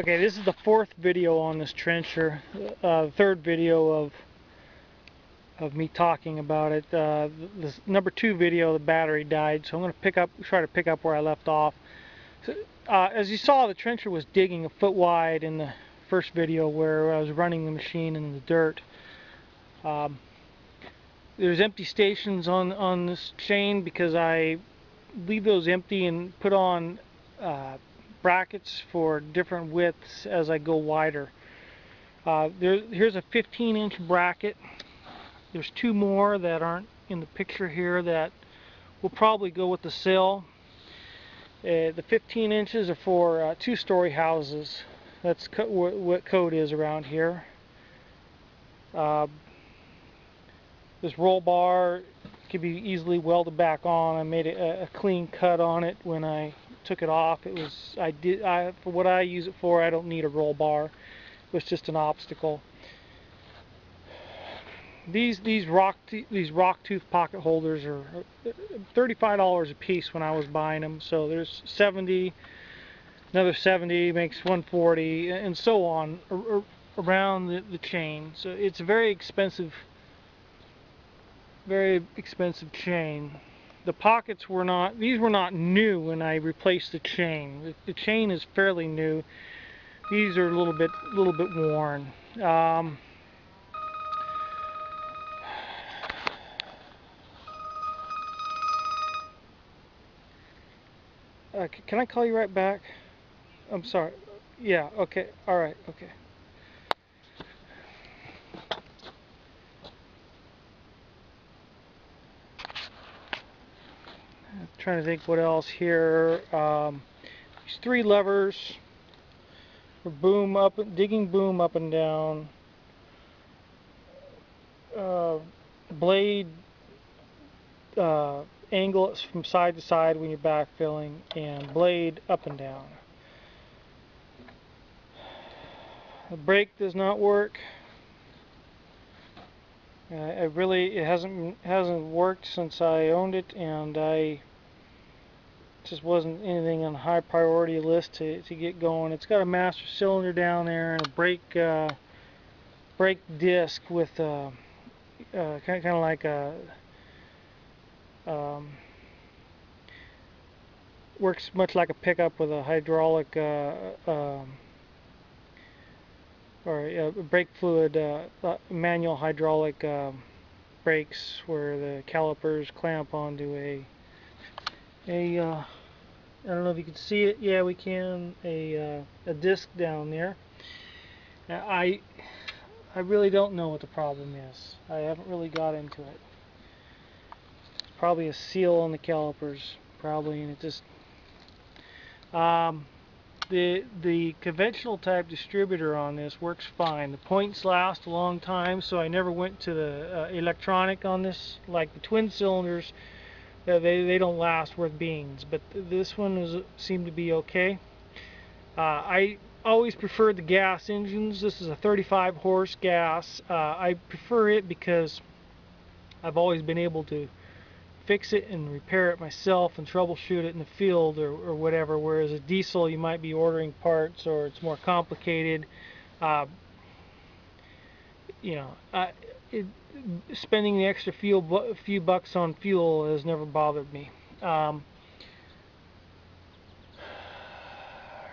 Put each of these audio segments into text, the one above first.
Okay, this is the fourth video on this trencher. The third video of me talking about it. This number 2 video, the battery died, so I'm going to try to pick up where I left off. So, as you saw, the trencher was digging a foot wide in the first video where I was running the machine in the dirt. There's empty stations on this chain because I leave those empty and put on brackets for different widths as I go wider. Here's a 15-inch bracket. There's 2 more that aren't in the picture here that will probably go with the sill. The 15 inches are for 2-story houses. That's what code is around here. This roll bar can be easily welded back on. I made a clean cut on it when I took it off. For what I use it for, I don't need a roll bar. It was just an obstacle. These rock tooth pocket holders are $35 a piece when I was buying them. So there's 70, another 70 makes 140, and so on around the chain. So it's a very expensive chain. The pockets were not, these were not new when I replaced the chain. The chain is fairly new. These are a little bit worn. Can I call you right back? I'm sorry. Yeah, okay. All right, okay. I'm trying to think what else here. These 3 levers for digging boom up and down. Blade angle it from side to side when you're backfilling, and blade up and down. The brake does not work. It hasn't worked since I owned it, and I just wasn't anything on a high priority list to get going. It's got a master cylinder down there and a brake disc with kind of like a works much like a pickup with a hydraulic or a brake fluid, manual hydraulic brakes where the calipers clamp onto a I don't know if you can see it. Yeah, we can. A disc down there. Now, I really don't know what the problem is. I haven't really got into it. It's probably a seal on the calipers, probably, and it just the conventional type distributor on this works fine. The points last a long time, so I never went to the electronic on this. Like the twin cylinders, they don't last worth beans, but this one seemed to be okay. I always preferred the gas engines. This is a 35 horse gas. I prefer it because I've always been able to fix it and repair it myself and troubleshoot it in the field or whatever, whereas a diesel you might be ordering parts or it's more complicated. Spending the extra few bucks on fuel has never bothered me.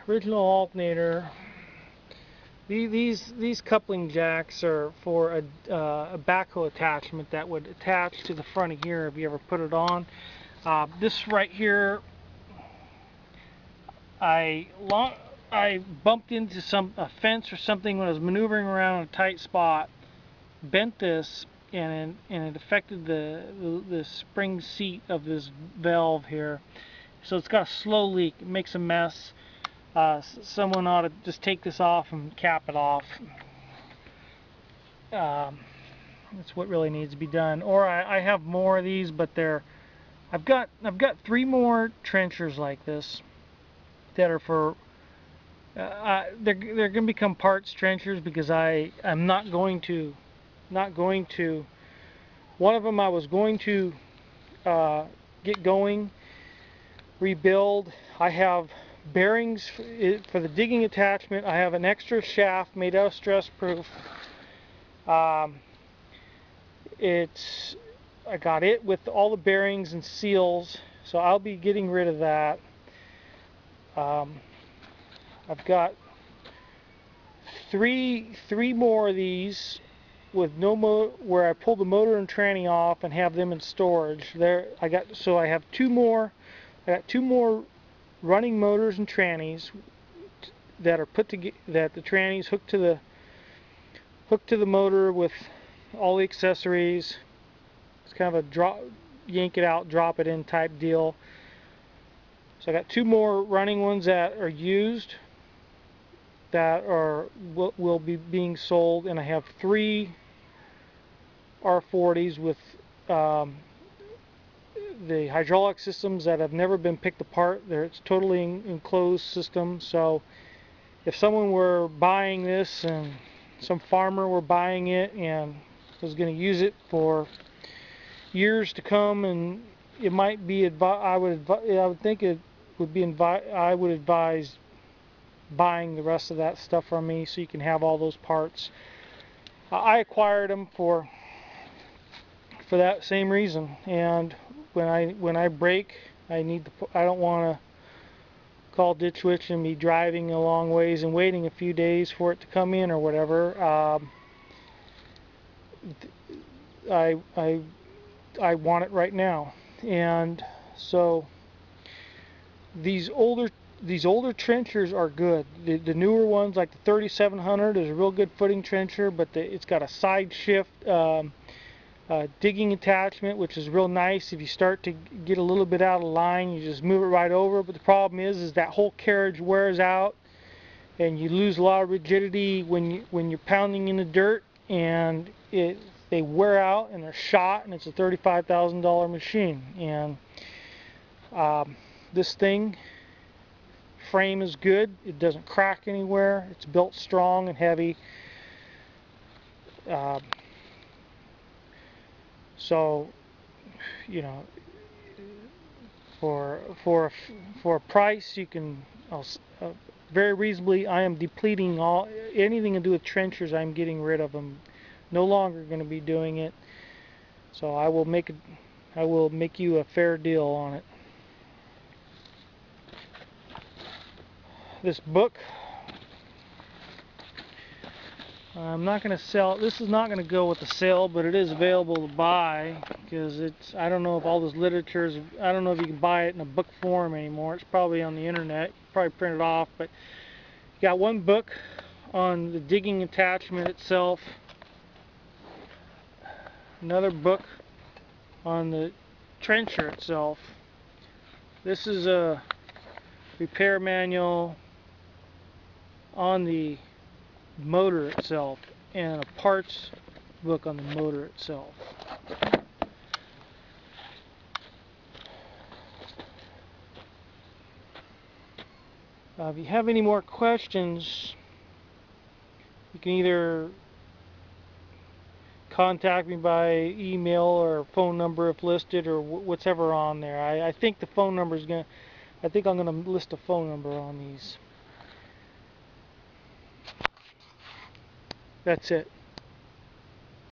Original alternator. These coupling jacks are for a backhoe attachment that would attach to the front of here if you ever put it on. This right here, I bumped into a fence or something when I was maneuvering around in a tight spot, bent this, and it affected the spring seat of this valve here. So it's got a slow leak. It makes a mess. Someone ought to just take this off and cap it off. That's what really needs to be done. Or I have more of these, but I've got 3 more trenchers like this that are for they're going to become parts trenchers because I'm not going to one of them I was going to get going, rebuild. I have bearings for the digging attachment. I have an extra shaft made out of stress proof. I got it with all the bearings and seals, so I'll be getting rid of that. I've got three more of these with no where I pull the motor and tranny off and have them in storage. I have two more. I got two more running motors and trannies that are that the trannies hooked to the motor with all the accessories. It's kind of a yank it out, drop it in type deal. So I got two more running ones that are used that will be being sold, and I have three R40s with the hydraulic systems that have never been picked apart. It's totally enclosed system, so if someone were buying this and some farmer were buying it and was going to use it for years to come, and it might be I would think it would be I would advise buying the rest of that stuff from me so you can have all those parts. I acquired them for that same reason, and when I break, I don't want to call Ditch Witch and be driving a long ways and waiting a few days for it to come in or whatever. I want it right now, and so these older trenchers are good. The newer ones, like the 3700, is a real good footing trencher, but it's got a side shift digging attachment, which is real nice. If you start to get a little bit out of line, you just move it right over. But the problem is that whole carriage wears out, and you lose a lot of rigidity when you're pounding in the dirt, and they wear out and they're shot, and it's a $35,000 machine. And this thing frame is good. It doesn't crack anywhere. It's built strong and heavy. So, you know, for a price, you can very reasonably. I am depleting anything to do with trenchers. I'm getting rid of them. No longer going to be doing it. So I will make you a fair deal on it. This book, I'm not going to sell. This is not going to go with the sale, but it is available to buy, because I don't know if all this literature is. I don't know if you can buy it in a book form anymore. It's probably on the internet. You can probably print it off. But you got one book on the digging attachment itself. Another book on the trencher itself. This is a repair manual on the motor itself, and a parts book on the motor itself. If you have any more questions, you can either contact me by email or phone number if listed, or whatever on there. I think the phone number is I think I'm going to list a phone number on these. That's it.